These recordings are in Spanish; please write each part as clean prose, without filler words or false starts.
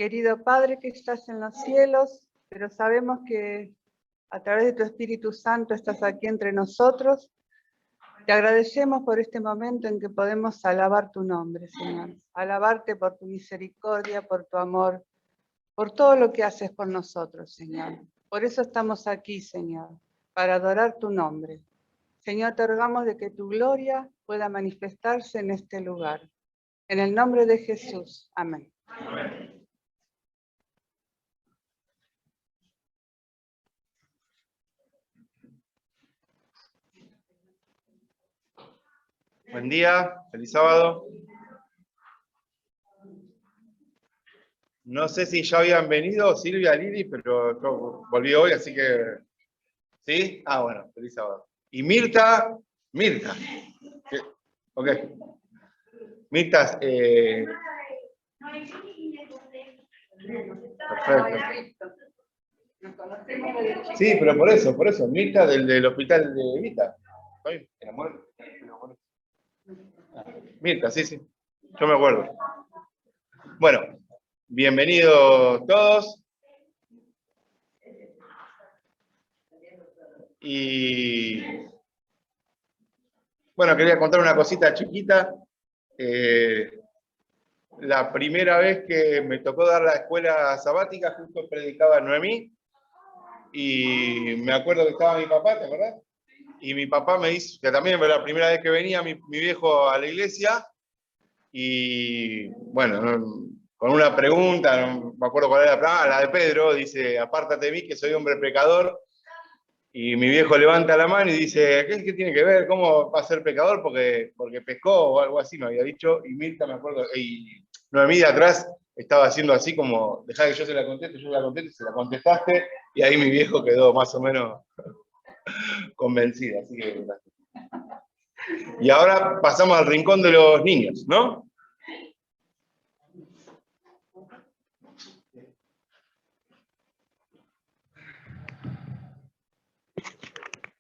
Querido Padre que estás en los cielos, pero sabemos que a través de tu Espíritu Santo estás aquí entre nosotros. Te agradecemos por este momento en que podemos alabar tu nombre, Señor. Alabarte por tu misericordia, por tu amor, por todo lo que haces por nosotros, Señor. Por eso estamos aquí, Señor, para adorar tu nombre. Señor, te rogamos de que tu gloria pueda manifestarse en este lugar. En el nombre de Jesús. Amén. Amén. Buen día, feliz sábado. No sé si ya habían venido Silvia, Lili, pero yo volví hoy, así que... ¿Sí? Ah, bueno, feliz sábado. Y Mirta. Ok. Mirta, perfecto. Sí, pero por eso. Mirta del hospital de Vita. ¿Estoy? ¿El amor? Mirta, sí. Yo me acuerdo. Bueno, bienvenidos todos. Y bueno, quería contar una cosita chiquita. La primera vez que me tocó dar la escuela sabática, justo predicaba Noemí, y me acuerdo que estaba mi papá, ¿te acordás? Y mi papá me dice, que también fue la primera vez que venía mi viejo a la iglesia, y bueno, con una pregunta, no me acuerdo cuál era, la de Pedro, dice, apártate de mí que soy hombre pecador. Y mi viejo levanta la mano y dice, ¿qué tiene que ver? ¿Cómo va a ser pecador? Porque pescó o algo así, me había dicho. Y Mirta, me acuerdo, y Noemí de atrás estaba haciendo así como, dejá que yo se la conteste, se la contestaste. Y ahí mi viejo quedó más o menos convencido. Así que, y ahora pasamos al rincón de los niños, ¿no?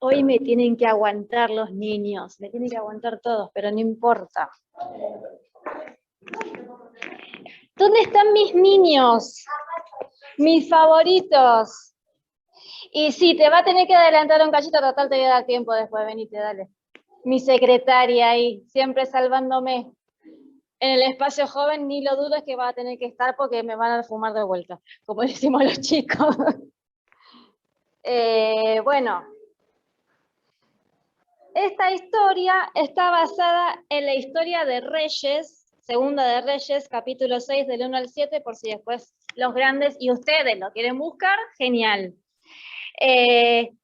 Hoy me tienen que aguantar los niños, me tienen que aguantar todos, pero no importa. ¿Dónde están mis niños? Mis favoritos. Y sí, te va a tener que adelantar un cachito, total te voy a dar tiempo después, venite, dale. Mi secretaria ahí, siempre salvándome. En el espacio joven, ni lo dudo, es que va a tener que estar porque me van a fumar de vuelta, como decimos los chicos. Bueno. Esta historia está basada en la historia de Reyes, Segunda de Reyes, capítulo 6, del 1 al 7, por si después los grandes y ustedes lo quieren buscar, genial. Desde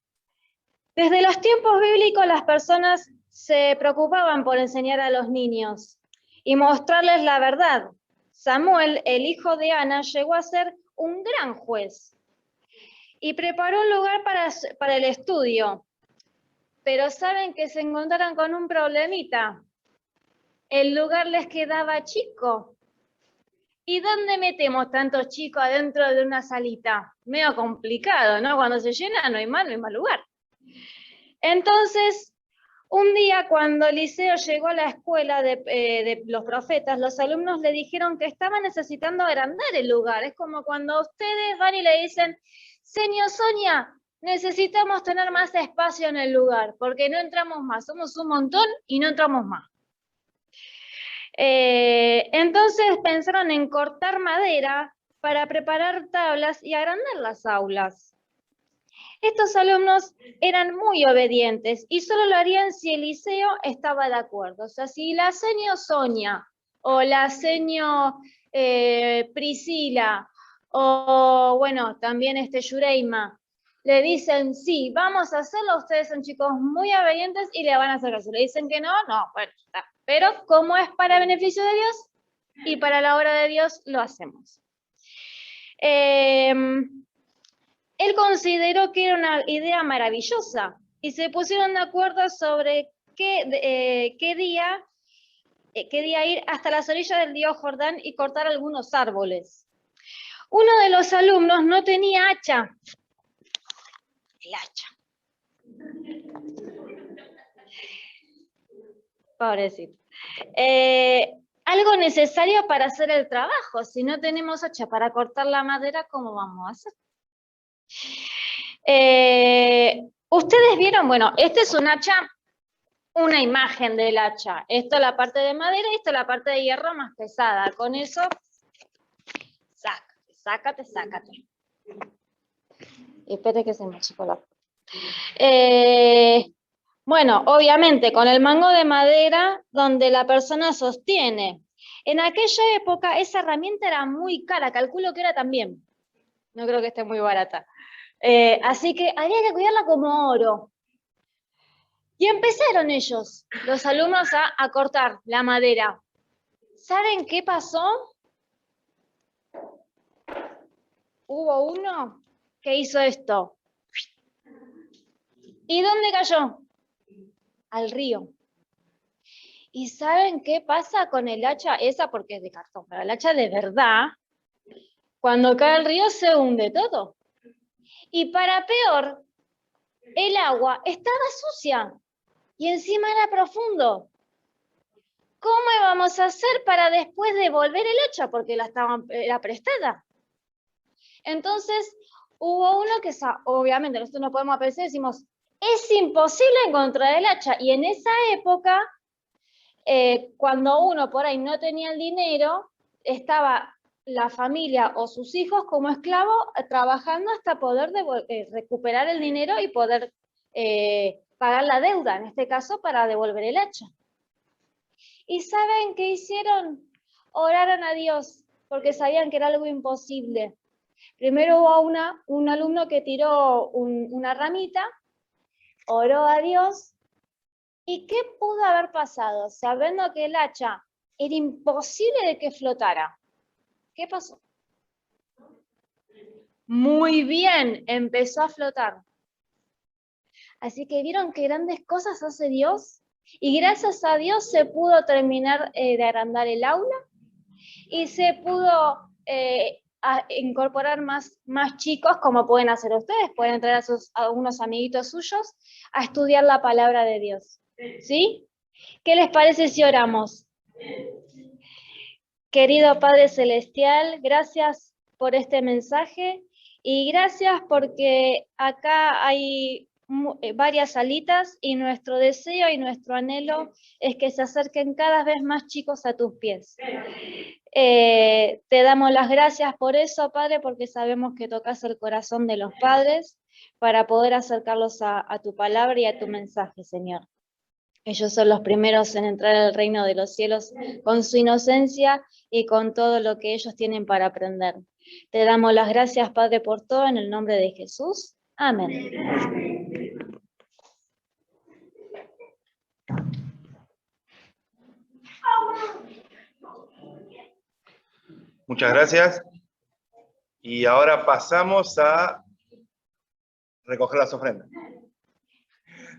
los tiempos bíblicos las personas se preocupaban por enseñar a los niños y mostrarles la verdad. Samuel, el hijo de Ana, llegó a ser un gran juez y preparó un lugar para el estudio. Pero saben que se encontraron con un problemita. El lugar les quedaba chico. ¿Y dónde metemos tantos chicos adentro de una salita? Medio complicado, ¿no? Cuando se llena no hay mal lugar. Entonces, un día cuando Eliseo llegó a la escuela de los profetas, los alumnos le dijeron que estaban necesitando agrandar el lugar. Es como cuando ustedes van y le dicen, señor Sonia, necesitamos tener más espacio en el lugar, porque no entramos más, somos un montón y no entramos más. Entonces pensaron en cortar madera para preparar tablas y agrandar las aulas. Estos alumnos eran muy obedientes y solo lo harían si Eliseo estaba de acuerdo. O sea, si la seño Sonia o la seño Priscila o, bueno, también Yureima, le dicen, sí, vamos a hacerlo, ustedes son chicos muy obedientes y le van a hacer caso. Le dicen que no, bueno, está. Pero como es para beneficio de Dios y para la obra de Dios, lo hacemos. Él consideró que era una idea maravillosa y se pusieron de acuerdo sobre qué día ir hasta las orillas del río Jordán y cortar algunos árboles. Uno de los alumnos no tenía hacha. El hacha. Pobrecito. Algo necesario para hacer el trabajo. Si no tenemos hacha para cortar la madera, ¿cómo vamos a hacer? Ustedes vieron, bueno, este es un hacha, una imagen del hacha. Esto es la parte de madera y esto es la parte de hierro más pesada. Con eso, sácate. Espere que se me achicó la foto. Bueno, obviamente con el mango de madera donde la persona sostiene. En aquella época esa herramienta era muy cara, calculo que era también. No creo que esté muy barata. Así que había que cuidarla como oro. Y empezaron ellos, los alumnos, a cortar la madera. ¿Saben qué pasó? Hubo uno que hizo esto. ¿Y dónde cayó? Al río. ¿Y saben qué pasa con el hacha esa? Porque es de cartón, pero el hacha de verdad, cuando cae al río se hunde todo. Y para peor, el agua estaba sucia y encima era profundo. ¿Cómo íbamos a hacer para después devolver el hacha? Porque era prestada. Entonces, hubo uno que, obviamente, nosotros no podemos pensar, decimos, es imposible encontrar el hacha. Y en esa época, cuando uno por ahí no tenía el dinero, estaba la familia o sus hijos como esclavos trabajando hasta poder recuperar el dinero y poder pagar la deuda, en este caso para devolver el hacha. ¿Y saben qué hicieron? Oraron a Dios, porque sabían que era algo imposible. Primero hubo un alumno que tiró una ramita, oró a Dios. ¿Y qué pudo haber pasado? Sabiendo que el hacha era imposible de que flotara. ¿Qué pasó? Muy bien, empezó a flotar. Así que vieron qué grandes cosas hace Dios. Y gracias a Dios se pudo terminar de agrandar el aula y se pudo incorporar más chicos, como pueden hacer ustedes. Pueden traer a unos amiguitos suyos a estudiar la palabra de Dios. ¿Sí? ¿Qué les parece si oramos? Querido Padre Celestial, gracias por este mensaje y gracias porque acá hay varias salitas y nuestro deseo y nuestro anhelo es que se acerquen cada vez más chicos a tus pies. Te damos las gracias por eso, Padre, porque sabemos que tocas el corazón de los padres para poder acercarlos a tu palabra y a tu mensaje, Señor. Ellos son los primeros en entrar al reino de los cielos con su inocencia y con todo lo que ellos tienen para aprender. Te damos las gracias, Padre, por todo, en el nombre de Jesús. Amén. Muchas gracias. Y ahora pasamos a recoger las ofrendas.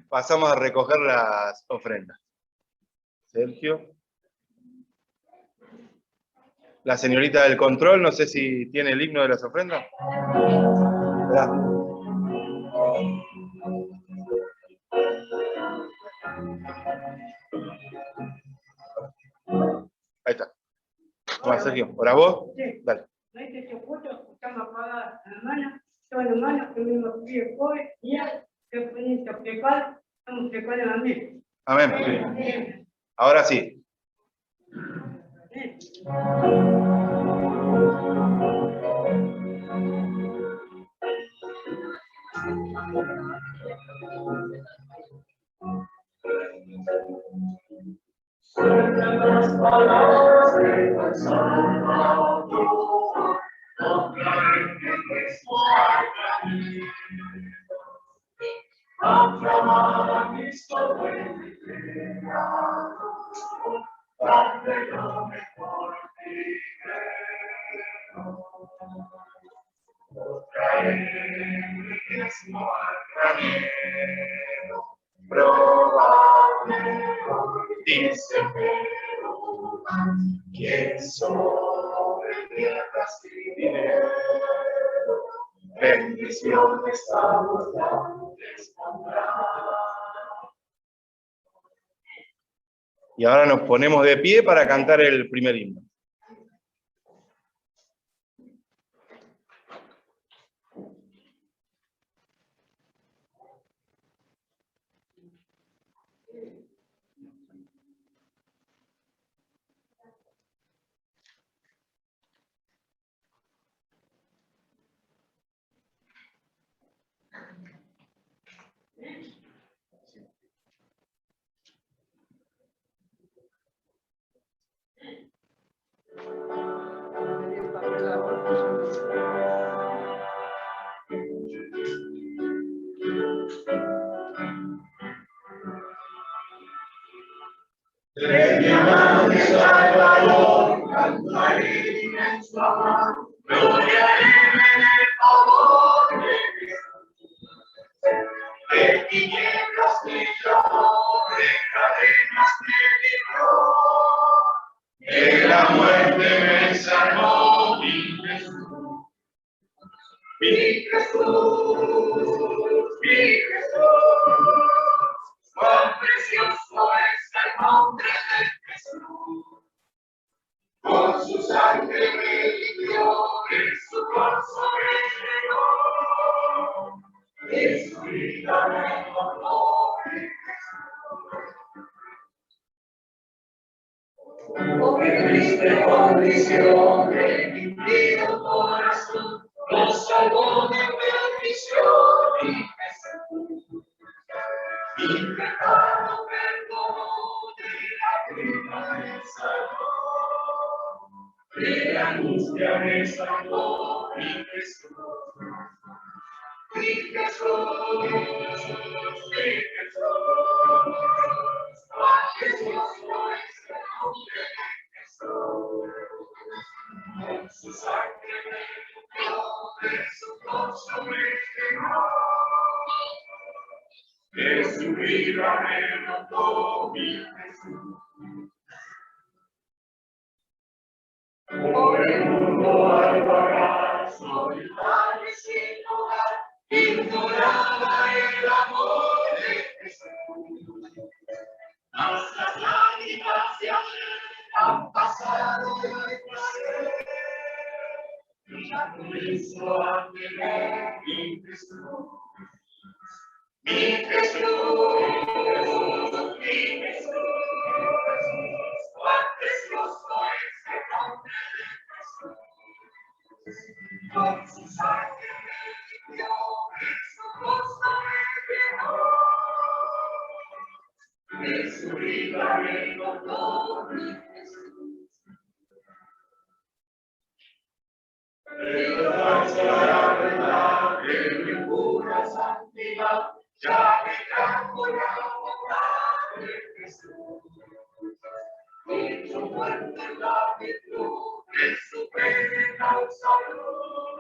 Pasamos a recoger las ofrendas. Sergio. La señorita del control, no sé si tiene el himno de las ofrendas. Ahí está. Toma, Sergio. ¿Ahora vos? Sí. Dale. Amén. Ahora sí. Las palabras de tu Salvador, no caen en nuestro camino. Aclamar a Cristo buen y creador, dame lo mejor primero. Traer el diezmo al granero, probable dice pero quien sobre tierras y dinero bendiciones abundantes pondrá. Y ahora nos ponemos de pie para cantar el primer himno. De mi amado Salvador, cantaré inmenso amor, gloriaré en el favor de Jesús. De tinieblas me llamó, de cadenas me libró, de la muerte me salvó mi Jesús. Mi Jesús, mi Jesús, cuán precioso es el nombre de Jesús. Con su sangre me limpió, en su corazón me llenó, en su vida me encontró. prisión de mi frío corazón, nos salvó de perdición y Jesús. Mi pecado perdonó, de la vida me salvó, de la angustia me salvó mi Jesús. Mi Jesús, mi Jesús, precioso es el nombre de Jesús. Con su sangre me limpió, de su gozo me llenó, de su vida me dotó mi Jesús. Por el mundo al vagar, solitario sin hogar, ignoraba el amor de Jesús. Mas las lágrimas de ayer han pasado y hoy placer, y ya comienzo a tener mi Jesús. Mi Jesús, mi Jesús, cuán precioso es el nombre de Jesús. Con su sangre me limpió, de su gozo me llenó, de su vida me dotó mi Jesús. Pero la verdad de mi pura santidad, ya me trajo la bondad de Jesús. Con su muerte en la virtud, de su pena salud,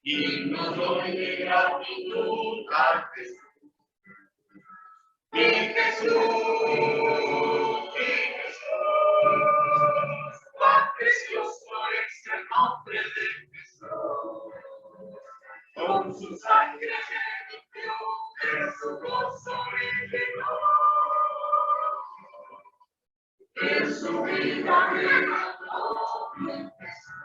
y no doy de gratitud a Jesús. Mi Jesús, cuán precioso es el nombre de Jesús. Con su sangre me limpió, de su gozo me llenó, de su vida me dotó mi Jesús.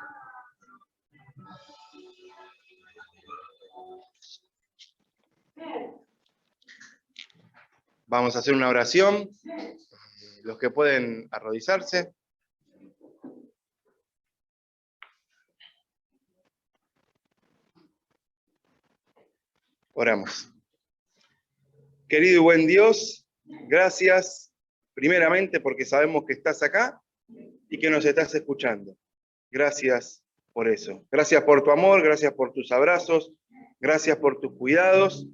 Vamos a hacer una oración. Los que pueden arrodillarse. Oramos. Querido y buen Dios, gracias primeramente porque sabemos que estás acá y que nos estás escuchando. Gracias por eso. Gracias por tu amor, gracias por tus abrazos, gracias por tus cuidados.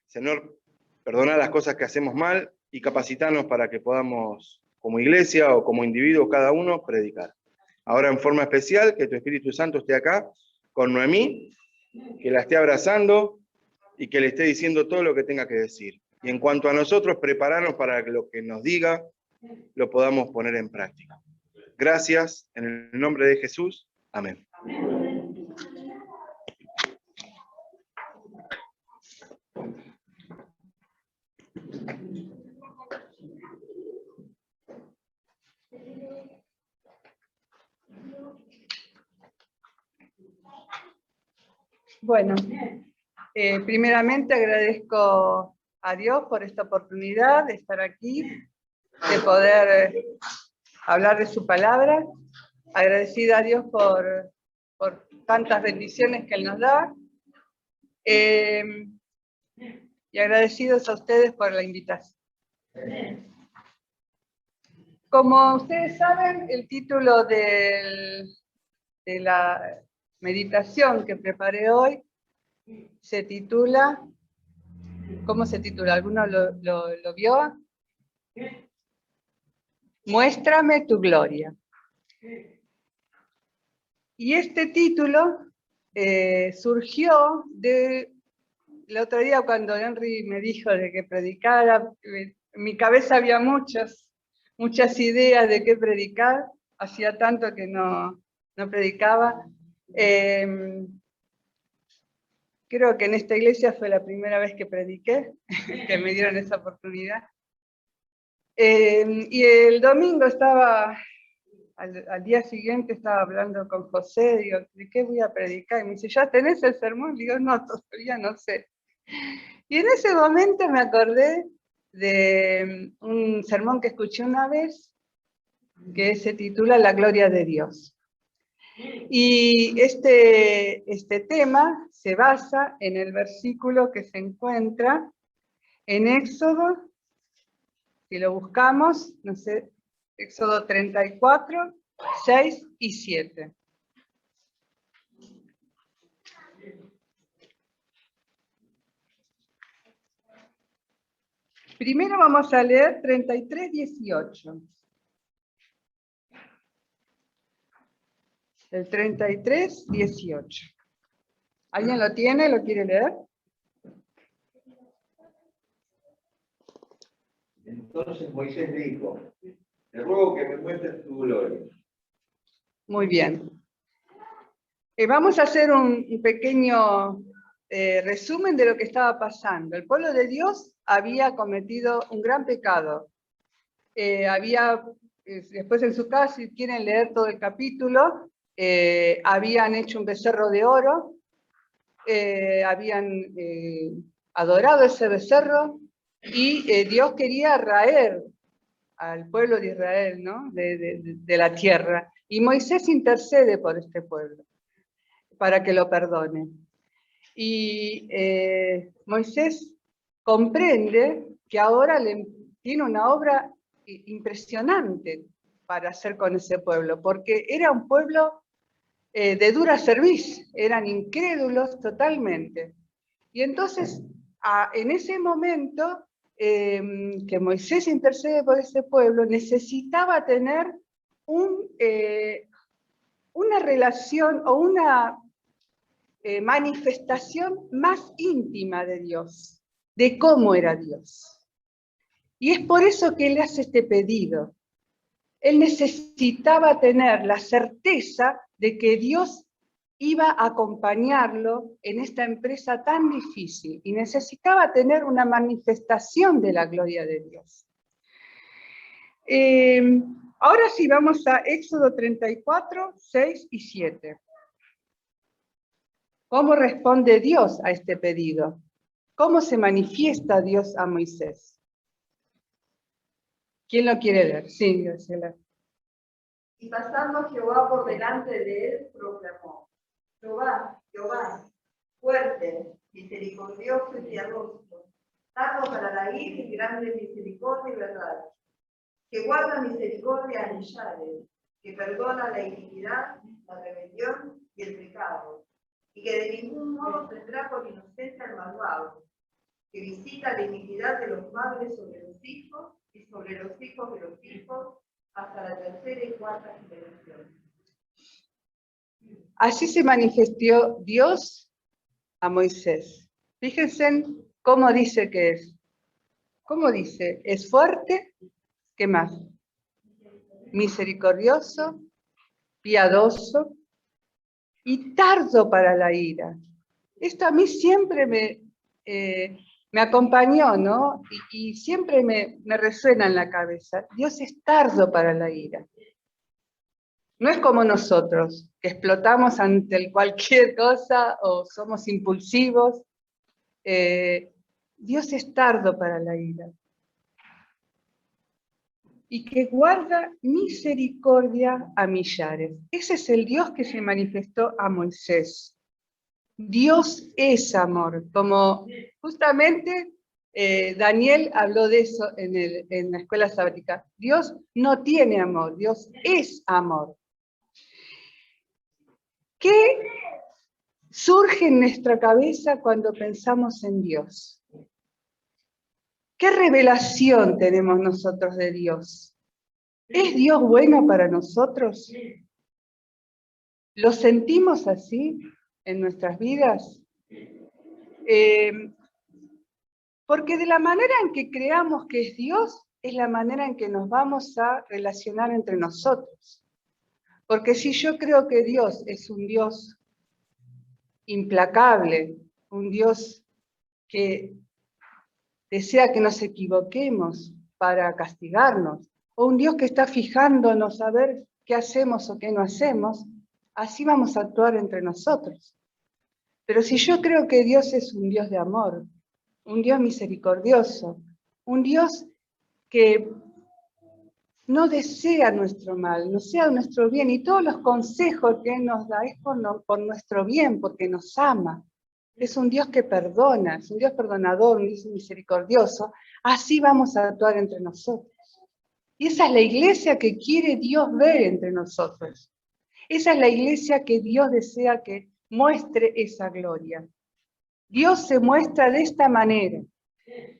Señor, perdona las cosas que hacemos mal y capacitarnos para que podamos, como iglesia o como individuo, cada uno, predicar. Ahora en forma especial, que tu Espíritu Santo esté acá con Noemí, que la esté abrazando y que le esté diciendo todo lo que tenga que decir. Y en cuanto a nosotros, prepararnos para que lo que nos diga lo podamos poner en práctica. Gracias, en el nombre de Jesús. Amén. Bueno, primeramente agradezco a Dios por esta oportunidad de estar aquí, de poder hablar de su palabra. Agradecida a Dios por tantas bendiciones que Él nos da. Y agradecidos a ustedes por la invitación. Como ustedes saben, el título de la meditación que preparé hoy se titula, ¿cómo se titula? ¿Alguno lo vio? Muéstrame tu gloria. Y este título surgió el otro día cuando Henry me dijo de que predicara. En mi cabeza había muchas ideas de qué predicar, hacía tanto que no predicaba. Creo que en esta iglesia fue la primera vez que prediqué, que me dieron esa oportunidad. Y el domingo al día siguiente estaba hablando con José, digo, ¿de qué voy a predicar? Y me dice, ¿ya tenés el sermón? Digo, no, todavía no sé. Y en ese momento me acordé de un sermón que escuché una vez, que se titula La gloria de Dios. Y este tema se basa en el versículo que se encuentra en Éxodo, si lo buscamos, no sé, Éxodo 34, 6 y 7. Primero vamos a leer 33, 18. El 33, 18. ¿Alguien lo tiene? ¿Lo quiere leer? Entonces Moisés le dijo, te ruego que me muestres tu gloria. Muy bien. Vamos a hacer un pequeño resumen de lo que estaba pasando. El pueblo de Dios había cometido un gran pecado. Después en su casa, si quieren leer todo el capítulo, habían hecho un becerro de oro, habían adorado ese becerro, y Dios quería raer al pueblo de Israel, ¿no? de la tierra. Y Moisés intercede por este pueblo para que lo perdone. Y Moisés comprende que ahora tiene una obra impresionante para hacer con ese pueblo, porque era un pueblo de dura cerviz, eran incrédulos totalmente. Y entonces, en ese momento que Moisés intercede por ese pueblo, necesitaba tener una relación o una manifestación más íntima de Dios, de cómo era Dios. Y es por eso que él hace este pedido. Él necesitaba tener la certeza de que Dios iba a acompañarlo en esta empresa tan difícil y necesitaba tener una manifestación de la gloria de Dios. Ahora sí, vamos a Éxodo 34, 6 y 7. ¿Cómo responde Dios a este pedido? ¿Cómo se manifiesta Dios a Moisés? ¿Quién lo quiere leer? Sí, Graciela. Y pasando Jehová por delante de él, proclamó: Jehová, Jehová, fuerte, misericordioso y piadoso, tardo para la ira y grande misericordia y verdad, que guarda misericordia a millares, que perdona la iniquidad, la rebelión y el pecado, y que de ningún modo tendrá por inocente al malvado, que visita la iniquidad de los padres sobre los hijos y sobre los hijos de los hijos, hasta la tercera y cuarta generación. Así se manifestó Dios a Moisés. Fíjense cómo dice que es. ¿Cómo dice? Es fuerte, ¿qué más? Misericordioso, piadoso y tardo para la ira. Esto a mí siempre me acompañó, ¿no? Y siempre me resuena en la cabeza. Dios es tardo para la ira. No es como nosotros, que explotamos ante cualquier cosa o somos impulsivos. Dios es tardo para la ira. Y que guarda misericordia a millares. Ese es el Dios que se manifestó a Moisés. Dios es amor, como justamente Daniel habló de eso en la escuela sabática. Dios no tiene amor, Dios es amor. ¿Qué surge en nuestra cabeza cuando pensamos en Dios? ¿Qué revelación tenemos nosotros de Dios? ¿Es Dios bueno para nosotros? ¿Lo sentimos así en nuestras vidas? Porque de la manera en que creamos que es Dios, es la manera en que nos vamos a relacionar entre nosotros. Porque si yo creo que Dios es un Dios implacable, un Dios que desea que nos equivoquemos para castigarnos, o un Dios que está fijándonos a ver qué hacemos o qué no hacemos, así vamos a actuar entre nosotros. Pero si yo creo que Dios es un Dios de amor, un Dios misericordioso, un Dios que no desea nuestro mal, no desea nuestro bien, y todos los consejos que Él nos da es por nuestro bien, porque nos ama. Es un Dios que perdona, es un Dios perdonador, un Dios misericordioso. Así vamos a actuar entre nosotros. Y esa es la iglesia que quiere Dios ver entre nosotros. Esa es la iglesia que Dios desea que muestre esa gloria. Dios se muestra de esta manera.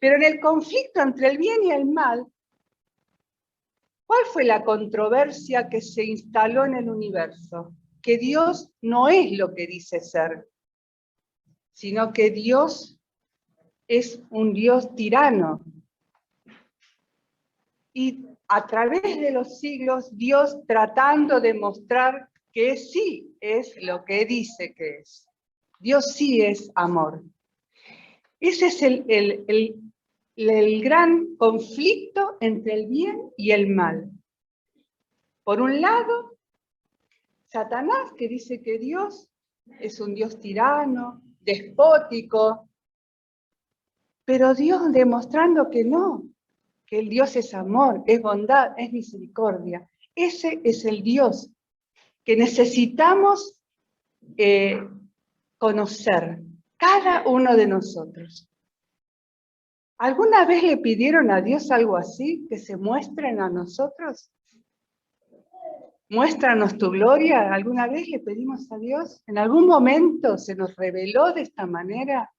Pero en el conflicto entre el bien y el mal, ¿cuál fue la controversia que se instaló en el universo? Que Dios no es lo que dice ser, sino que Dios es un Dios tirano. Y a través de los siglos, Dios tratando de mostrar que sí es lo que dice que es. Dios sí es amor. Ese es el gran conflicto entre el bien y el mal. Por un lado, Satanás, que dice que Dios es un Dios tirano, despótico, pero Dios demostrando que no, que el Dios es amor, es bondad, es misericordia. Ese es el Dios que necesitamos conocer, cada uno de nosotros. ¿Alguna vez le pidieron a Dios algo así, que se muestren a nosotros? Muéstranos tu gloria. ¿Alguna vez le pedimos a Dios? ¿En algún momento se nos reveló de esta manera?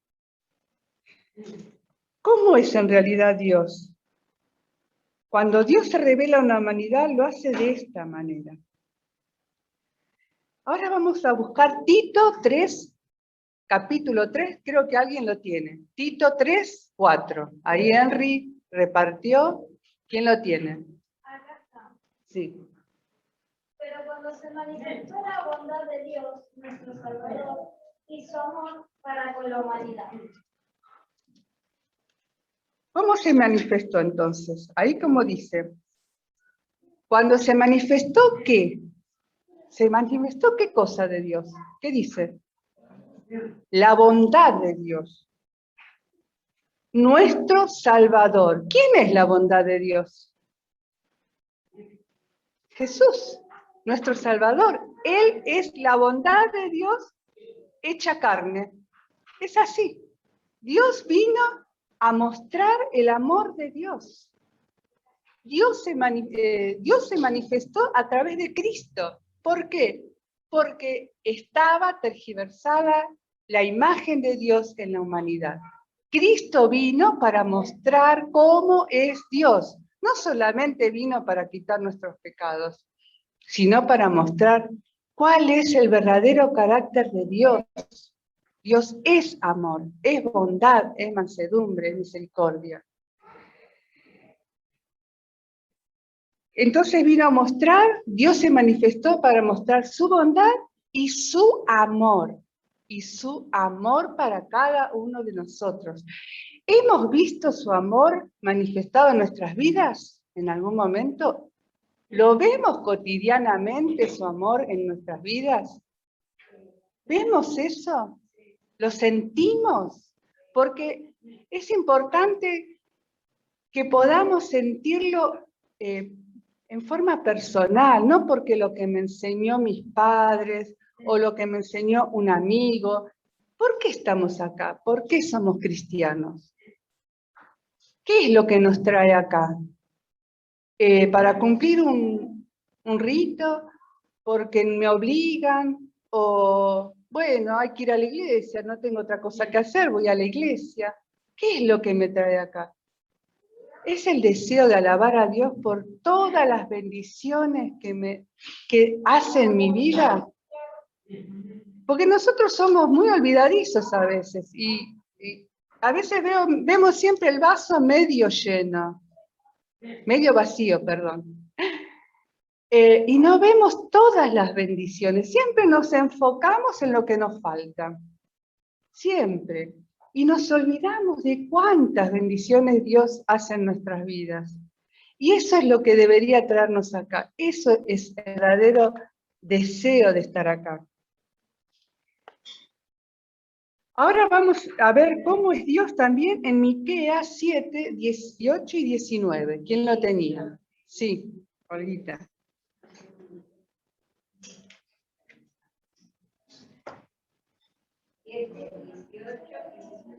¿Cómo es en realidad Dios? Cuando Dios se revela a una humanidad, lo hace de esta manera. Ahora vamos a buscar Tito 3, capítulo 3, creo que alguien lo tiene. Tito 3, 4. Ahí Henry repartió. ¿Quién lo tiene? Acá está. Sí. Pero cuando se manifestó la bondad de Dios, nuestro Salvador, y su amor para con la humanidad. ¿Cómo se manifestó entonces? Ahí como dice. Cuando se manifestó, ¿qué? ¿Se manifestó qué cosa de Dios? ¿Qué dice? La bondad de Dios. Nuestro Salvador. ¿Quién es la bondad de Dios? Jesús, nuestro Salvador. Él es la bondad de Dios hecha carne. Es así. Dios vino a mostrar el amor de Dios. Dios se manifestó a través de Cristo. ¿Por qué? Porque estaba tergiversada la imagen de Dios en la humanidad. Cristo vino para mostrar cómo es Dios. No solamente vino para quitar nuestros pecados, sino para mostrar cuál es el verdadero carácter de Dios. Dios es amor, es bondad, es mansedumbre, es misericordia. Entonces vino a mostrar, Dios se manifestó para mostrar su bondad y su amor para cada uno de nosotros. ¿Hemos visto su amor manifestado en nuestras vidas en algún momento? ¿Lo vemos cotidianamente su amor en nuestras vidas? ¿Vemos eso? ¿Lo sentimos? Porque es importante que podamos sentirlo en forma personal, no porque lo que me enseñó mis padres o lo que me enseñó un amigo. ¿Por qué estamos acá? ¿Por qué somos cristianos? ¿Qué es lo que nos trae acá? ¿Para cumplir un rito? ¿Porque me obligan? ¿O, bueno, hay que ir a la iglesia, no tengo otra cosa que hacer, voy a la iglesia? ¿Qué es lo que me trae acá? Es el deseo de alabar a Dios por todas las bendiciones que hace en mi vida. Porque nosotros somos muy olvidadizos a veces y a veces vemos siempre el vaso medio lleno, medio vacío, perdón. Y no vemos todas las bendiciones, siempre nos enfocamos en lo que nos falta, siempre. Y nos olvidamos de cuántas bendiciones Dios hace en nuestras vidas. Y eso es lo que debería traernos acá. Eso es el verdadero deseo de estar acá. Ahora vamos a ver cómo es Dios también en Miqueas 7, 18 y 19. ¿Quién lo tenía? Sí. Olguita.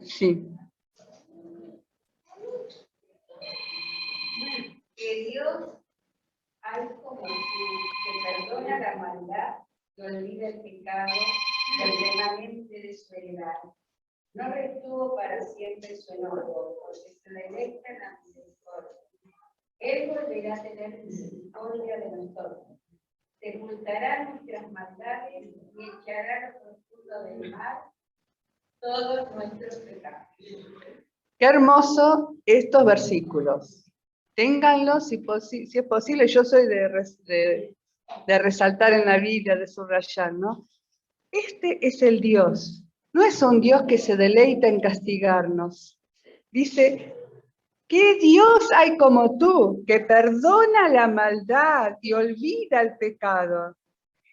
Sí. Que Dios hay como tú, que perdona la maldad y olvida el pecado del remanente de su heredad. No retuvo para siempre su enojo, porque se le delecta en la misericordia. Él volverá a tener misericordia de nosotros. Sepultará nuestras maldades y echará a lo profundo del mar todos nuestros pecados. Qué hermoso estos versículos. Ténganlos si es posible. Yo soy de resaltar en la Biblia, de subrayar, ¿no? Este es el Dios. No es un Dios que se deleita en castigarnos. Dice, ¿qué Dios hay como tú, que perdona la maldad y olvida el pecado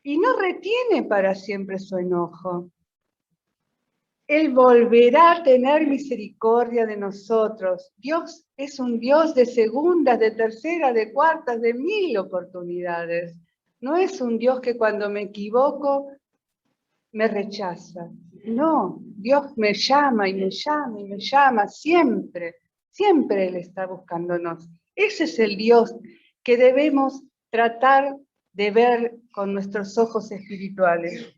y no retiene para siempre su enojo? Él volverá a tener misericordia de nosotros. Dios es un Dios de segundas, de terceras, de cuartas, de 1000 oportunidades. No es un Dios que cuando me equivoco me rechaza. No, Dios me llama y me llama y me llama siempre. Siempre Él está buscándonos. Ese es el Dios que debemos tratar de ver con nuestros ojos espirituales.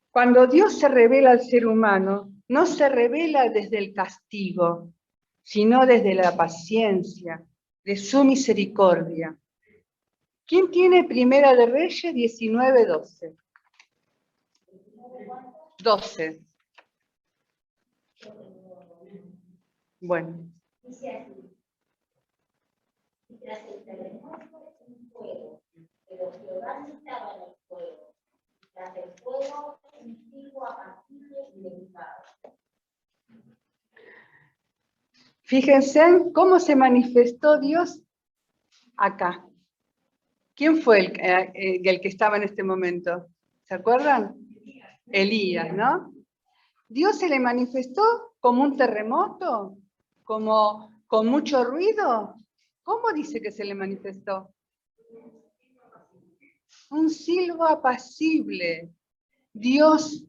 Cuando Dios se revela al ser humano, no se revela desde el castigo, sino desde la paciencia, de su misericordia. ¿Quién tiene Primera de Reyes 19:12? 12. Bueno. Dice así, y tras el terremoto un fuego, pero Jehová no estaba en el fuego, tras el fuego un silbo apacible y delicado. Fíjense cómo se manifestó Dios acá. ¿Quién fue el que estaba en este momento? ¿Se acuerdan? Elías, ¿no? Dios se le manifestó como un terremoto, como con mucho ruido. ¿Cómo dice que se le manifestó? Un silbo apacible. Dios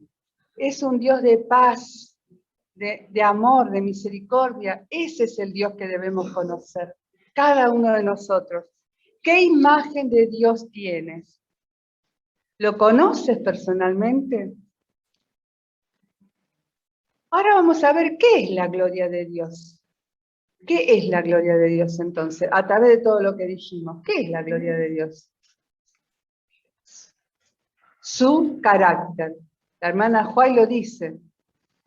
es un Dios de paz, de amor, de misericordia. Ese es el Dios que debemos conocer, cada uno de nosotros. ¿Qué imagen de Dios tienes? ¿Lo conoces personalmente? Ahora vamos a ver qué es la gloria de Dios. ¿Qué es la gloria de Dios entonces? A través de todo lo que dijimos, ¿qué es la gloria de Dios? Su carácter. La hermana Juay lo dice.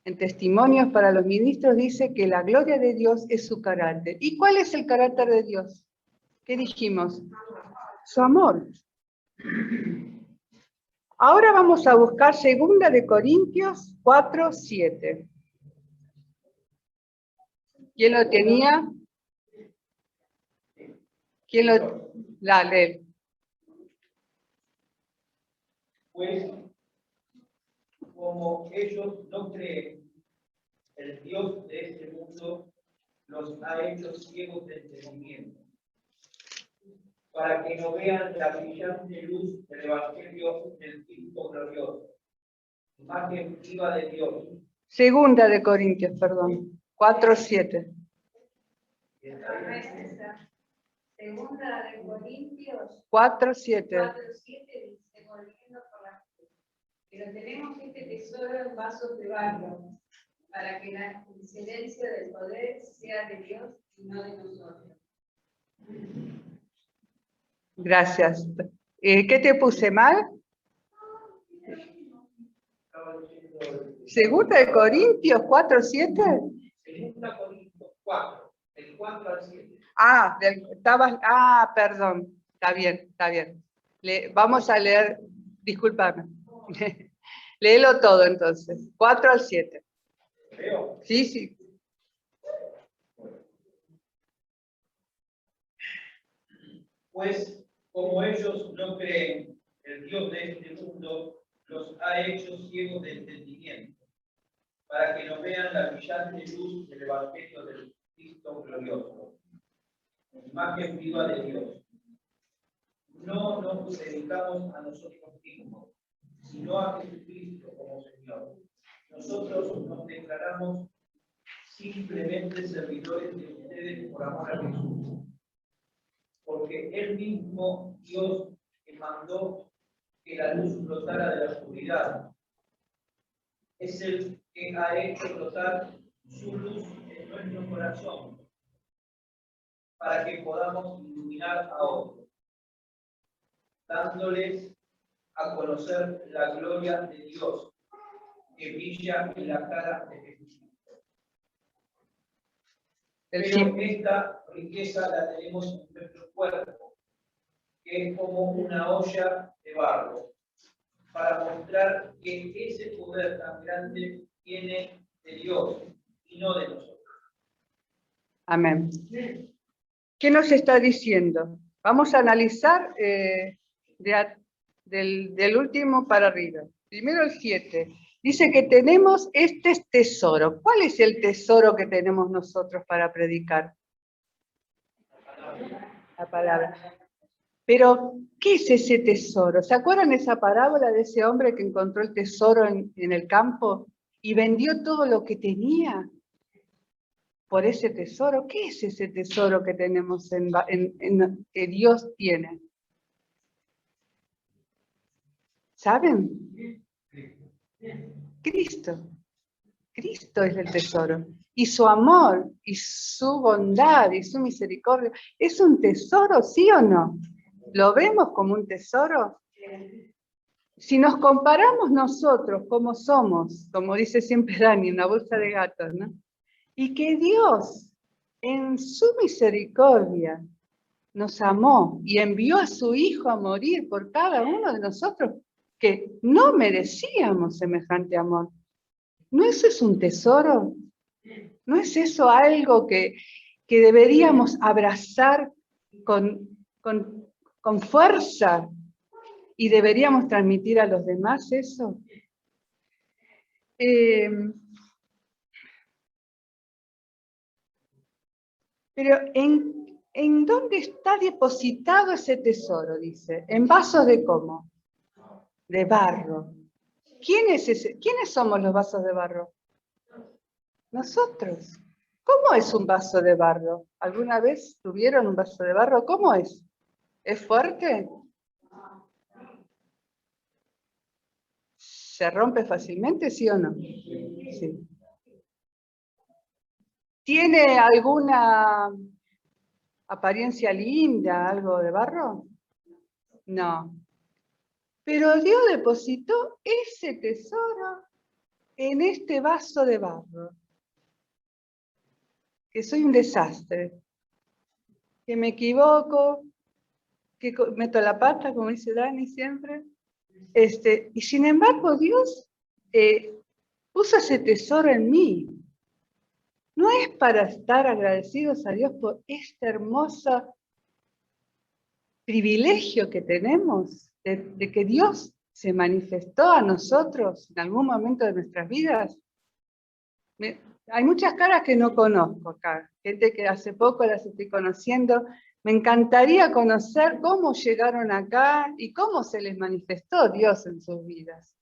En Testimonios para los Ministros dice que la gloria de Dios es su carácter. ¿Y cuál es el carácter de Dios? ¿Qué dijimos? Su amor. Ahora vamos a buscar 2 de Corintios 4:7. ¿Quién lo tenía? ¿Quién lo? Dale. Pues, como ellos no creen, el Dios de este mundo los ha hecho ciegos de entendimiento, para que no vean la brillante luz del Evangelio del Cristo glorioso, imagen viva de Dios. 2 de Corintios, perdón, 4:7. Segunda de Corintios 4:7. 4:7 dice, volviendo por la fe. Pero tenemos este tesoro en vasos de barro, para que la excelencia del poder sea de Dios y no de nosotros. Gracias. ¿Qué te puse mal? 2 de Corintios 4:7. 2 Corintios 4, del 4 al 7. Perdón. Está bien, está bien. Vamos a leer, discúlpame. Léelo todo entonces. 4 al 7. ¿Veo? Sí, sí. Pues, como ellos no creen, el Dios de este mundo los ha hecho ciegos de entendimiento, para que no vean la brillante luz del Evangelio del Cristo glorioso, imagen viva de Dios. No nos dedicamos a nosotros mismos, sino a Jesucristo como Señor. Nosotros nos declaramos simplemente servidores de ustedes por amor a Jesús. Porque Él mismo, Dios, que mandó que la luz brotara de la oscuridad, es el que ha hecho brotar su luz en nuestro corazón para que podamos iluminar a otros, dándoles a conocer la gloria de Dios que brilla en la cara de Jesucristo. Pero esta riqueza la tenemos en nuestro cuerpo, que es como una olla de barro, para mostrar que ese poder tan grande viene de Dios y no de nosotros. Amén. ¿Qué nos está diciendo? Vamos a analizar del último para arriba. Primero el 7. Dice que tenemos este tesoro. ¿Cuál es el tesoro que tenemos nosotros para predicar? La palabra. Pero, ¿qué es ese tesoro? ¿Se acuerdan esa parábola de ese hombre que encontró el tesoro en el campo y vendió todo lo que tenía por ese tesoro? ¿Qué es ese tesoro que tenemos que Dios tiene? ¿Saben? Cristo. Cristo es el tesoro. Y su amor, y su bondad, y su misericordia. ¿Es un tesoro, sí o no? ¿Lo vemos como un tesoro? Si nos comparamos nosotros como somos, como dice siempre Dani, una bolsa de gatos, ¿no? Y que Dios, en su misericordia, nos amó y envió a su Hijo a morir por cada uno de nosotros, que no merecíamos semejante amor. ¿No eso es un tesoro? ¿No es eso algo que deberíamos abrazar con fuerza y deberíamos transmitir a los demás eso? Pero ¿en dónde está depositado ese tesoro? Dice, en vasos de ¿cómo? De barro. ¿Quiénes somos los vasos de barro? Nosotros. ¿Cómo es un vaso de barro? ¿Alguna vez tuvieron un vaso de barro? ¿Cómo es? ¿Es fuerte? ¿Se rompe fácilmente, sí o no? Sí. ¿Tiene alguna apariencia linda, algo de barro? No. Pero Dios depositó ese tesoro en este vaso de barro. Que soy un desastre. Que me equivoco, que meto la pata, como dice Dani siempre. Y sin embargo Dios puso ese tesoro en mí. No es para estar agradecidos a Dios por este hermoso privilegio que tenemos de que Dios se manifestó a nosotros en algún momento de nuestras vidas. Hay muchas caras que no conozco acá, gente que hace poco las estoy conociendo. Me encantaría conocer cómo llegaron acá y cómo se les manifestó Dios en sus vidas.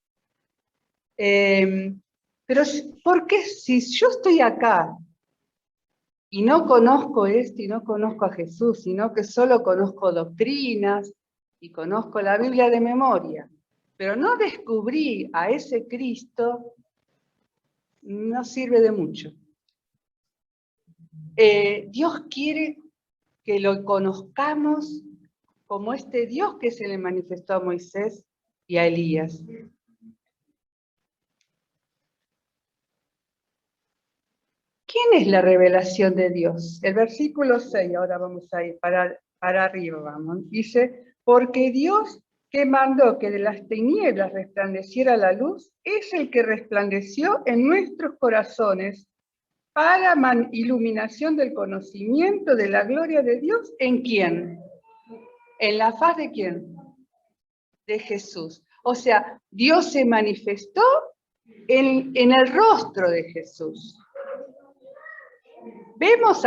Pero ¿por qué si yo estoy acá y no conozco esto y no conozco a Jesús, sino que solo conozco doctrinas y conozco la Biblia de memoria, pero no descubrí a ese Cristo, no sirve de mucho? Dios quiere que lo conozcamos como este Dios que se le manifestó a Moisés y a Elías. ¿Quién es la revelación de Dios? El versículo 6, ahora vamos a ir para arriba, vamos. Dice, porque Dios que mandó que de las tinieblas resplandeciera la luz, es el que resplandeció en nuestros corazones para iluminación del conocimiento de la gloria de Dios. ¿En quién? ¿En la faz de quién? De Jesús. O sea, Dios se manifestó en el rostro de Jesús. ¿Vimos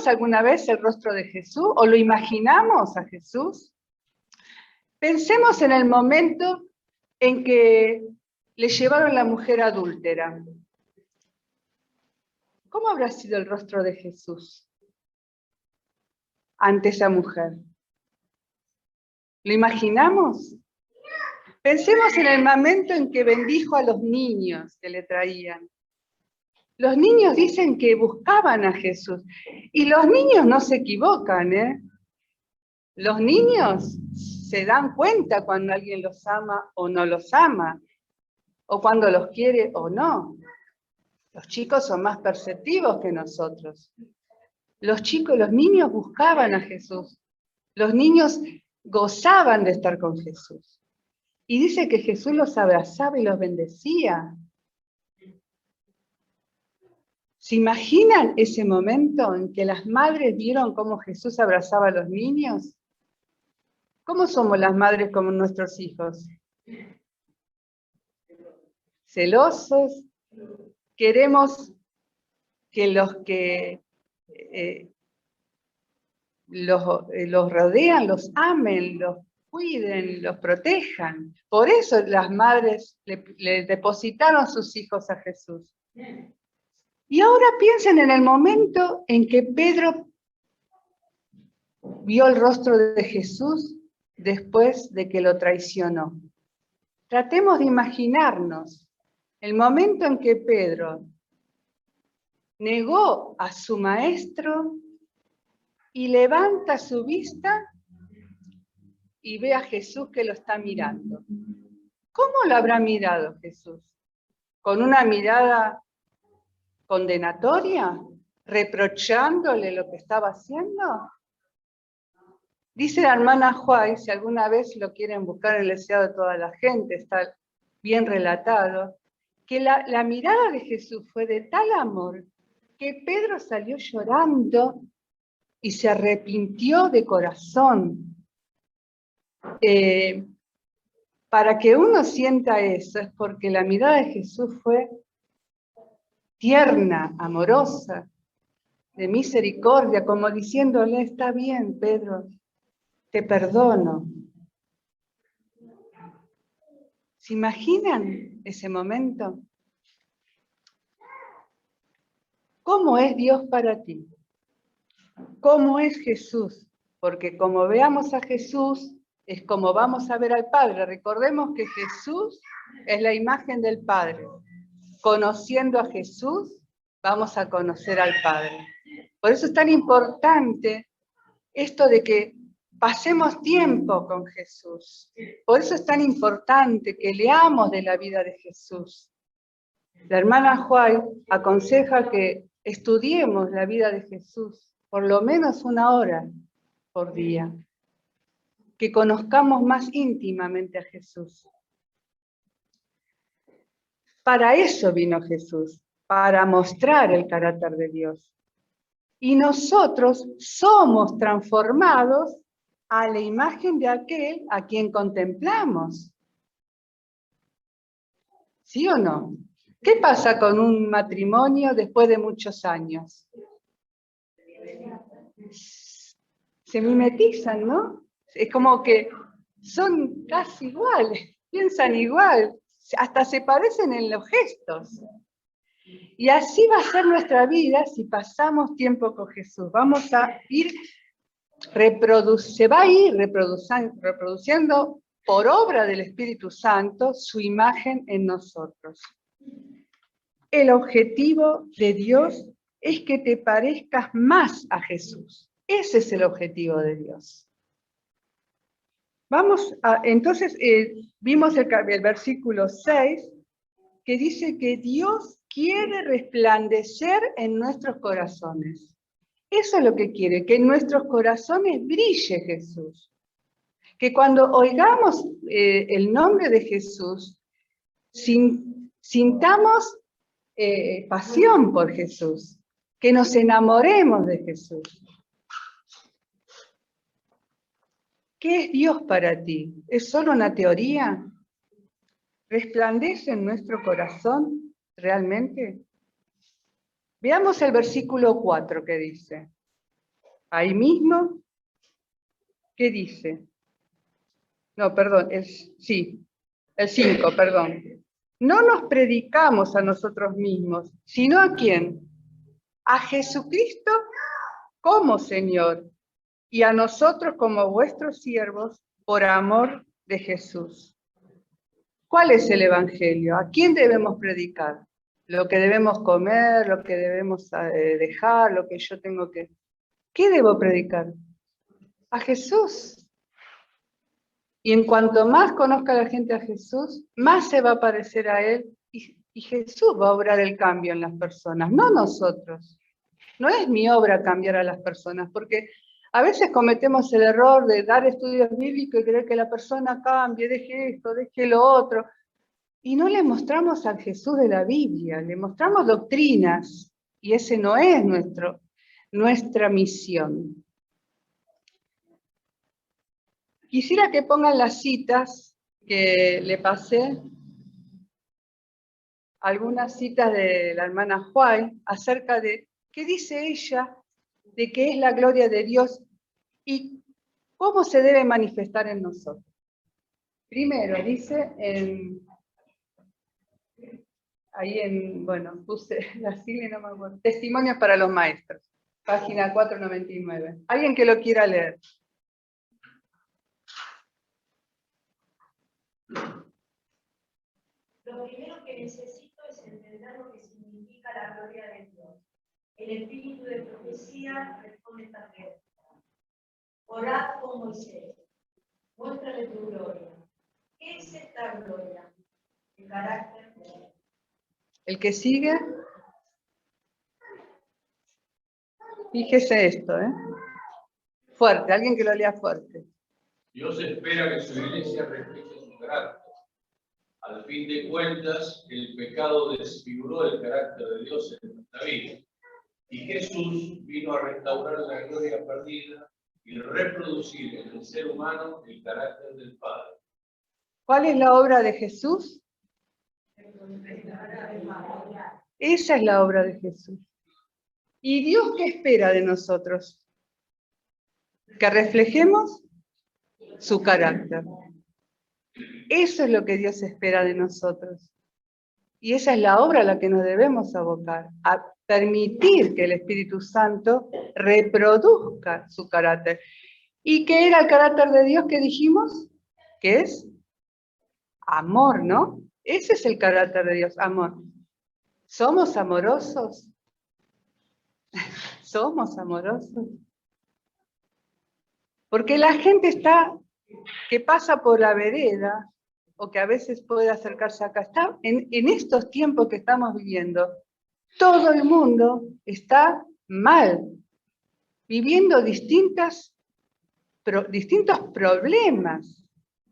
alguna vez el rostro de Jesús o lo imaginamos a Jesús? Pensemos en el momento en que le llevaron la mujer adúltera. ¿Cómo habrá sido el rostro de Jesús ante esa mujer? ¿Lo imaginamos? Pensemos en el momento en que bendijo a los niños que le traían. Los niños dicen que buscaban a Jesús. Y los niños no se equivocan, ¿eh? Los niños se dan cuenta cuando alguien los ama o no los ama, o cuando los quiere o no. Los chicos son más perceptivos que nosotros. Los niños buscaban a Jesús. Los niños gozaban de estar con Jesús. Y dice que Jesús los abrazaba y los bendecía. ¿Se imaginan ese momento en que las madres vieron cómo Jesús abrazaba a los niños? ¿Cómo somos las madres con nuestros hijos? Celosos. Queremos que los rodean, los amen, los cuiden, los protejan. Por eso las madres le depositaron sus hijos a Jesús. Y ahora piensen en el momento en que Pedro vio el rostro de Jesús después de que lo traicionó. Tratemos de imaginarnos el momento en que Pedro negó a su maestro y levanta su vista y ve a Jesús que lo está mirando. ¿Cómo lo habrá mirado Jesús? ¿Con una mirada condenatoria? ¿Reprochándole lo que estaba haciendo? Dice la hermana Huay, si alguna vez lo quieren buscar en el Deseado de toda la gente, está bien relatado, que la mirada de Jesús fue de tal amor que Pedro salió llorando y se arrepintió de corazón. Para que uno sienta eso es porque la mirada de Jesús fue tierna, amorosa, de misericordia, como diciéndole, está bien, Pedro, te perdono. ¿Se imaginan ese momento? ¿Cómo es Dios para ti? ¿Cómo es Jesús? Porque como veamos a Jesús, es como vamos a ver al Padre. Recordemos que Jesús es la imagen del Padre. Conociendo a Jesús, vamos a conocer al Padre. Por eso es tan importante esto de que pasemos tiempo con Jesús. Por eso es tan importante que leamos de la vida de Jesús. La hermana Huay aconseja que estudiemos la vida de Jesús por lo menos 1 hora por día. Que conozcamos más íntimamente a Jesús. Para eso vino Jesús, para mostrar el carácter de Dios. Y nosotros somos transformados a la imagen de aquel a quien contemplamos. ¿Sí o no? ¿Qué pasa con un matrimonio después de muchos años? Se mimetizan, ¿no? Es como que son casi iguales, piensan igual, hasta se parecen en los gestos. Y así va a ser nuestra vida si pasamos tiempo con Jesús. Vamos a ir se va a ir reproduciendo por obra del Espíritu Santo su imagen en nosotros. El objetivo de Dios es que te parezcas más a Jesús. Ese es el objetivo de Dios. Entonces, vimos el versículo 6, que dice que Dios quiere resplandecer en nuestros corazones. Eso es lo que quiere, que en nuestros corazones brille Jesús. Que cuando oigamos el nombre de Jesús, sintamos pasión por Jesús, que nos enamoremos de Jesús. ¿Qué es Dios para ti? ¿Es solo una teoría? ¿Resplandece en nuestro corazón realmente? Veamos el versículo 4 que dice. Ahí mismo, ¿qué dice? No, perdón, el 5, perdón. No nos predicamos a nosotros mismos, sino ¿a quién? A Jesucristo como Señor y a nosotros como vuestros siervos por amor de Jesús. ¿Cuál es el Evangelio? ¿A quién debemos predicar? Lo que debemos comer, lo que debemos dejar, lo que yo tengo que... ¿Qué debo predicar? A Jesús. Y en cuanto más conozca la gente a Jesús, más se va a parecer a Él y Jesús va a obrar el cambio en las personas, no nosotros. No es mi obra cambiar a las personas, porque a veces cometemos el error de dar estudios bíblicos y creer que la persona cambie, deje esto, deje lo otro. Y no le mostramos al Jesús de la Biblia, le mostramos doctrinas, y ese no es nuestra misión. Quisiera que pongan las citas que le pasé, algunas citas de la hermana White, acerca de qué dice ella de qué es la gloria de Dios y cómo se debe manifestar en nosotros. Primero, dice puse la sigla y no me acuerdo, Testimonios para los Maestros, página 499. ¿Alguien que lo quiera leer? Lo primero que necesito es entender lo que significa la gloria de Dios. El espíritu de profecía responde esta pregunta. Orad con Moisés, muéstrale tu gloria. ¿Qué es esta gloria? El carácter de Dios. El que sigue, fíjese esto, fuerte, alguien que lo lea fuerte. Dios espera que su iglesia refleje su carácter. Al fin de cuentas, el pecado desfiguró el carácter de Dios en nuestra vida. Y Jesús vino a restaurar la gloria perdida y reproducir en el ser humano el carácter del Padre. ¿Cuál es la obra de Jesús? Esa es la obra de Jesús. ¿Y Dios qué espera de nosotros? Que reflejemos su carácter. Eso es lo que Dios espera de nosotros. Y esa es la obra a la que nos debemos abocar, a permitir que el Espíritu Santo reproduzca su carácter. ¿Y qué era el carácter de Dios que dijimos? Que es amor, ¿no? Ese es el carácter de Dios, amor. ¿Somos amorosos? ¿Somos amorosos? Porque la gente que pasa por la vereda, o que a veces puede acercarse acá, está en estos tiempos que estamos viviendo, todo el mundo está mal, viviendo distintos problemas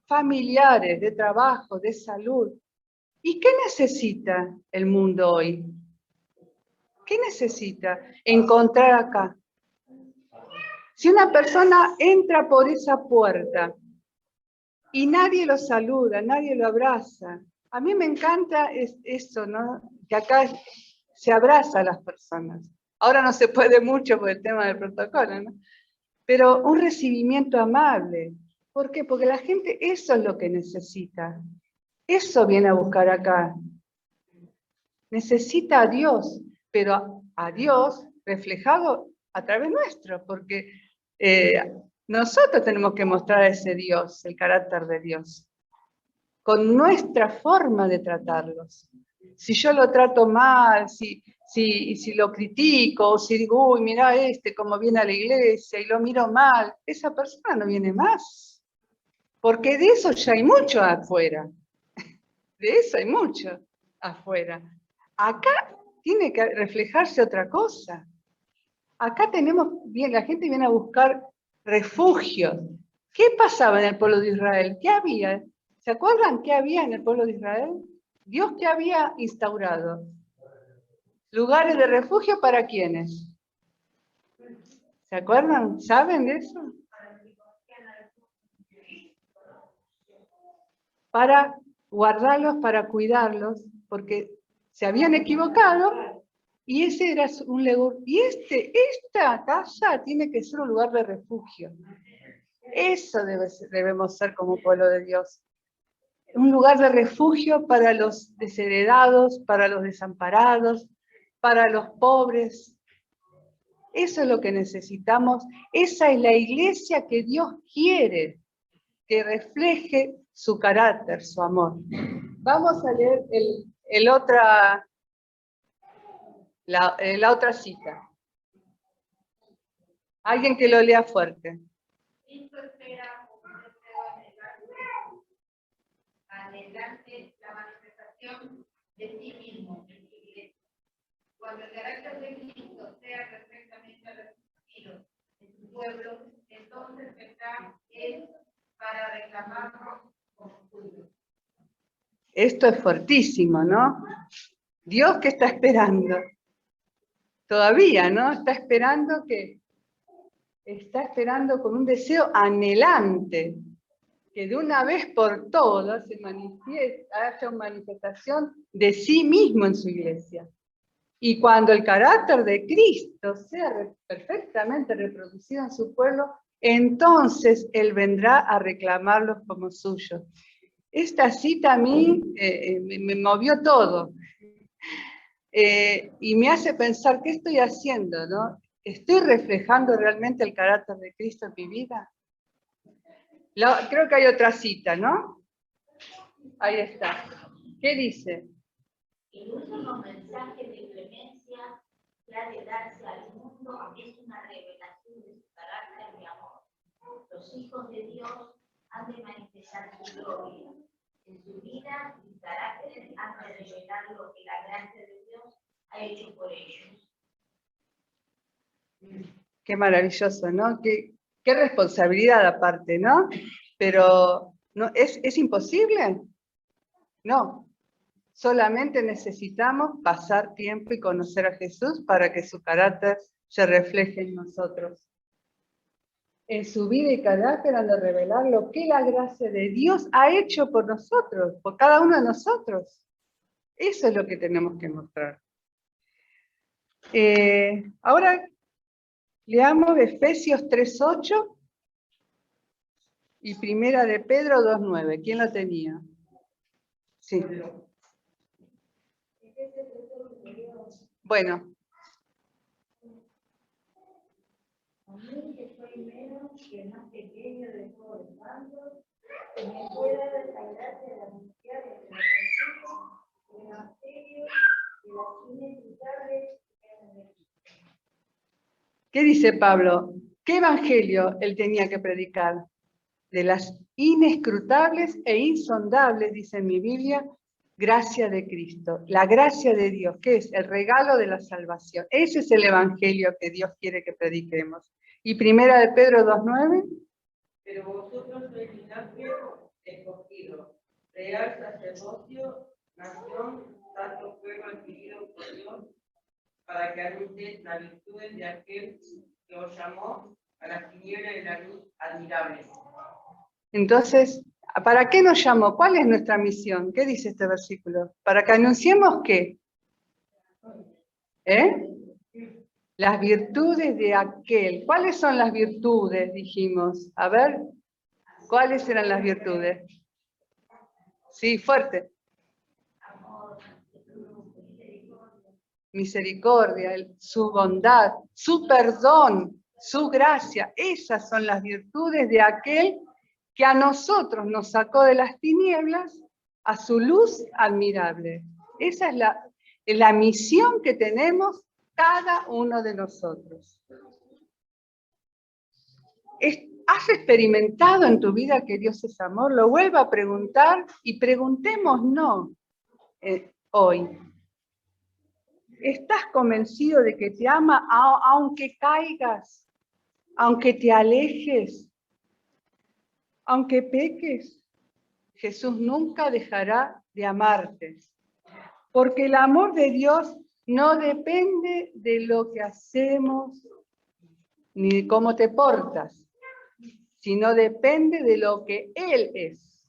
familiares, de trabajo, de salud. ¿Y qué necesita el mundo hoy? ¿Qué necesita encontrar acá? Si una persona entra por esa puerta y nadie lo saluda, nadie lo abraza, a mí me encanta eso, ¿no? Que acá se abraza a las personas. Ahora no se puede mucho por el tema del protocolo, ¿no? Pero un recibimiento amable. ¿Por qué? Porque la gente eso es lo que necesita. Eso viene a buscar acá. Necesita a Dios, pero a Dios reflejado a través nuestro, porque nosotros tenemos que mostrar a ese Dios, el carácter de Dios, con nuestra forma de tratarlos. Si yo lo trato mal, si lo critico, o si digo, uy, mirá cómo viene a la iglesia, y lo miro mal, esa persona no viene más. Porque de eso ya hay mucho afuera. De eso hay mucho afuera. Acá tiene que reflejarse otra cosa. Acá la gente viene a buscar refugios. ¿Qué pasaba en el pueblo de Israel? ¿Qué había? ¿Se acuerdan qué había en el pueblo de Israel? Dios que había instaurado. ¿Lugares de refugio para quiénes? ¿Se acuerdan? ¿Saben de eso? Para guardarlos, para cuidarlos, porque se habían equivocado Y ese era un lugar. Y esta casa tiene que ser un lugar de refugio. Eso debemos ser como pueblo de Dios. Un lugar de refugio para los desheredados, para los desamparados, para los pobres. Eso es lo que necesitamos. Esa es la iglesia que Dios quiere que refleje su carácter, su amor. Vamos a leer la otra cita. Alguien que lo lea fuerte. Cristo espera como un deseo anhelante la manifestación de sí mismo en su iglesia. Cuando el carácter de Cristo sea perfectamente reconocido en su pueblo, entonces vendrá Él para reclamarlo como suyo. Esto es fuertísimo, ¿no? Dios, ¿qué está esperando? Todavía, ¿no? Está esperando con un deseo anhelante que de una vez por todas haya una manifestación de sí mismo en su iglesia. Y cuando el carácter de Cristo sea perfectamente reproducido en su pueblo, entonces Él vendrá a reclamarlos como suyos. Esta cita a mí me movió todo. Y me hace pensar, ¿qué estoy haciendo, no? ¿Estoy reflejando realmente el carácter de Cristo en mi vida? Creo que hay otra cita, ¿no? Ahí está. ¿Qué dice? El último mensaje de clemencia que ha de darse al mundo es una revelación de su carácter de amor. Los hijos de Dios han de manifestar su gloria. En su vida y carácter han de revelar lo que la gracia de Dios ha hecho por ellos. Qué maravilloso, ¿no? Qué responsabilidad aparte, ¿no? Pero, ¿no? ¿Es imposible? No. Solamente necesitamos pasar tiempo y conocer a Jesús para que su carácter se refleje en nosotros. En su vida y carácter han de revelar lo que la gracia de Dios ha hecho por nosotros, por cada uno de nosotros. Eso es lo que tenemos que mostrar. Ahora leamos Efesios 3:8 y Primera de Pedro 2:9. ¿Quién lo tenía? Sí. Bueno. A mí que soy menos que el más pequeño de todos los santos, que me pueda dar la gracia de anunciar entre los antiguos el evangelio de las inescrutables. ¿Qué dice Pablo? ¿Qué evangelio él tenía que predicar? De las inescrutables e insondables, dice en mi Biblia, gracia de Cristo. La gracia de Dios, que es el regalo de la salvación. Ese es el evangelio que Dios quiere que prediquemos. Y Primera de Pedro 2:9. Pero vosotros sois linaje escogido, real sacerdocio, nación, santo pueblo adquirido por Dios, para que anunciéis las virtudes de aquel que os llamó a las tinieblas de la luz admirable. Entonces, ¿para qué nos llamó? ¿Cuál es nuestra misión? ¿Qué dice este versículo? ¿Para que anunciemos qué? Las virtudes de aquel. ¿Cuáles son las virtudes? Dijimos. A ver, ¿cuáles eran las virtudes? Sí, fuerte. Misericordia, su bondad, su perdón, su gracia. Esas son las virtudes de aquel que a nosotros nos sacó de las tinieblas a su luz admirable. Esa es la misión que tenemos cada uno de nosotros. ¿Has experimentado en tu vida que Dios es amor? Lo vuelvo a preguntar y preguntémonos hoy. ¿Estás convencido de que te ama aunque caigas, aunque te alejes, aunque peques? Jesús nunca dejará de amarte, porque el amor de Dios no depende de lo que hacemos ni de cómo te portas, sino depende de lo que Él es.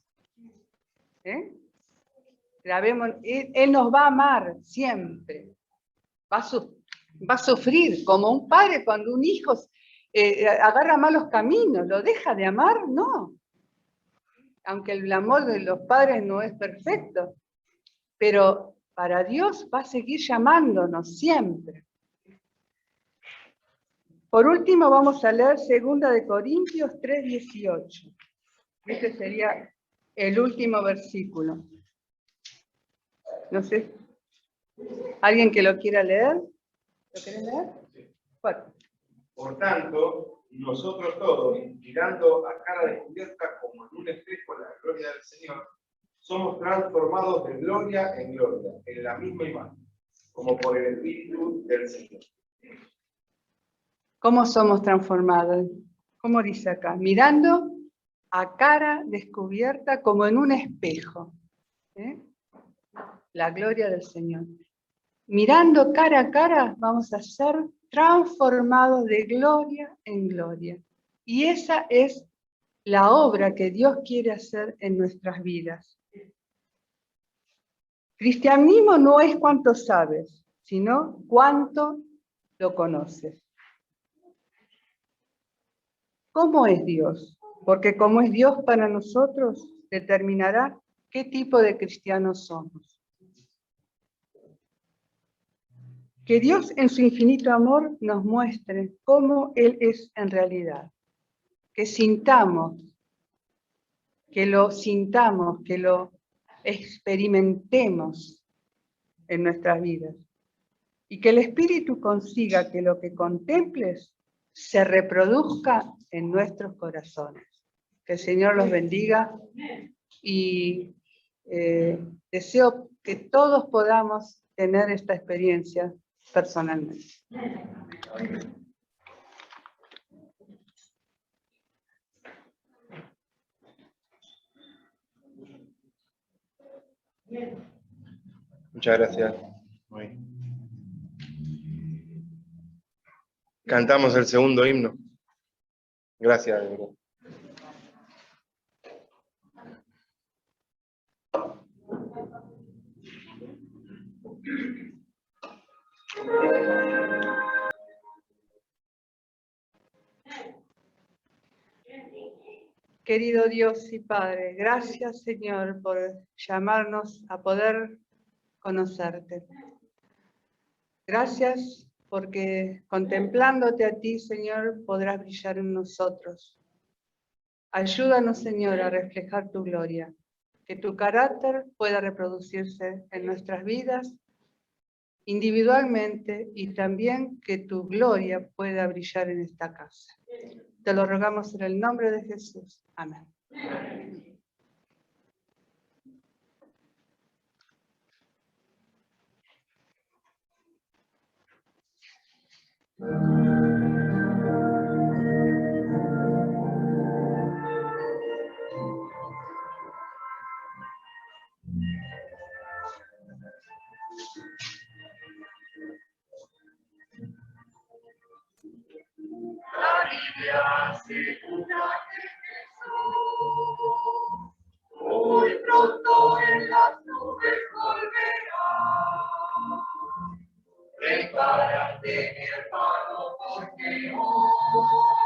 Él nos va a amar siempre. va a sufrir, como un padre cuando un hijo agarra malos caminos, ¿lo deja de amar? No. Aunque el amor de los padres no es perfecto, pero para Dios va a seguir llamándonos siempre. Por último vamos a leer 2 Corintios 3:18. Este sería el último versículo. No sé, ¿alguien que lo quiera leer? ¿Lo querés leer? Bueno. Por tanto, nosotros todos, mirando a cara descubierta como en un espejo la gloria del Señor, somos transformados de gloria en gloria, en la misma imagen, como por el Espíritu del Señor. ¿Cómo somos transformados? ¿Cómo dice acá? Mirando a cara descubierta como en un espejo. La gloria del Señor. Mirando cara a cara vamos a ser transformados de gloria en gloria. Y esa es la obra que Dios quiere hacer en nuestras vidas. Cristianismo no es cuánto sabes, sino cuánto lo conoces. ¿Cómo es Dios? Porque como es Dios para nosotros, determinará qué tipo de cristianos somos. Que Dios en su infinito amor nos muestre cómo Él es en realidad. Que sintamos, que lo experimentemos en nuestras vidas. Y que el Espíritu consiga que lo que contemples se reproduzca en nuestros corazones. Que el Señor los bendiga y deseo que todos podamos tener esta experiencia personalmente. Muchas gracias. Cantamos el segundo himno. Gracias, de verdad. Querido Dios y Padre, gracias Señor por llamarnos a poder conocerte. Gracias porque contemplándote a ti, Señor, podrás brillar en nosotros. Ayúdanos, Señor, a reflejar tu gloria, que tu carácter pueda reproducirse en nuestras vidas individualmente y también que tu gloria pueda brillar en esta casa. Te lo rogamos en el nombre de Jesús. Amén. La Biblia asegura que Jesús muy pronto en las nubes volverá. Prepárate, mi hermano, porque hoy